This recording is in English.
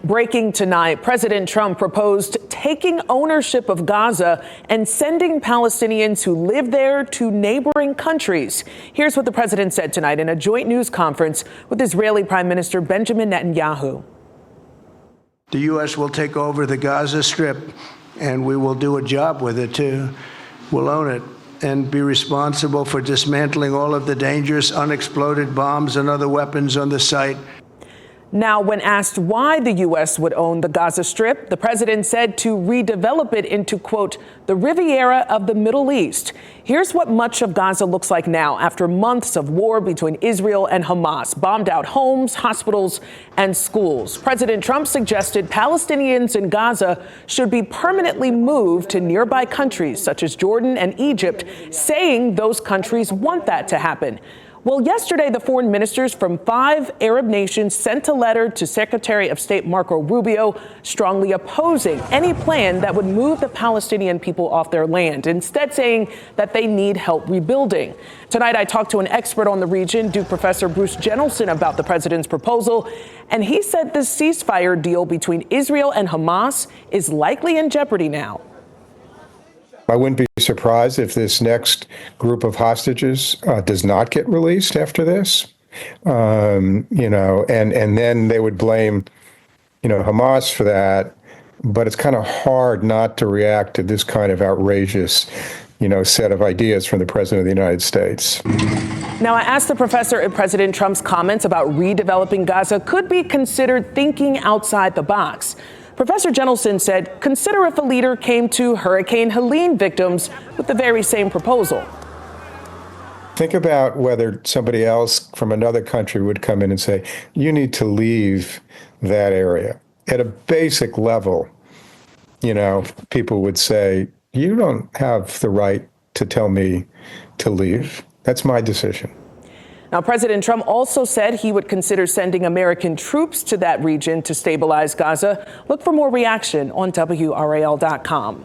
Breaking tonight, President Trump proposed taking ownership of Gaza and sending Palestinians who live there to neighboring countries. Here's what the president said tonight in a joint news conference with Israeli Prime Minister Benjamin Netanyahu. The U.S. will take over the Gaza Strip, and we will do a job with it, too. We'll own it and be responsible for dismantling all of the dangerous unexploded bombs and other weapons on the site. Now, when asked why the U.S. would own the Gaza Strip, the president said to redevelop it into, quote, the Riviera of the Middle East. Here's what much of Gaza looks like now after months of war between Israel and Hamas, bombed out homes, hospitals, and schools. President Trump suggested Palestinians in Gaza should be permanently moved to nearby countries such as Jordan and Egypt, saying those countries want that to happen. Well, yesterday, the foreign ministers from 5 Arab nations sent a letter to Secretary of State Marco Rubio strongly opposing any plan that would move the Palestinian people off their land, instead saying that they need help rebuilding. Tonight, I talked to an expert on the region, Duke Professor Bruce Jennelson, about the president's proposal, and he said this ceasefire deal between Israel and Hamas is likely in jeopardy now. I wouldn't be surprised if this next group of hostages does not get released after this, and then they would blame, Hamas for that. But it's kind of hard not to react to this kind of outrageous, set of ideas from the president of the United States. Now, I asked the professor if President Trump's comments about redeveloping Gaza could be considered thinking outside the box. Professor Jennelson said, consider if a leader came to Hurricane Helene victims with the very same proposal. Think about whether somebody else from another country would come in and say, you need to leave that area. At a basic level, people would say, you don't have the right to tell me to leave. That's my decision. Now, President Trump also said he would consider sending American troops to that region to stabilize Gaza. Look for more reaction on WRAL.com.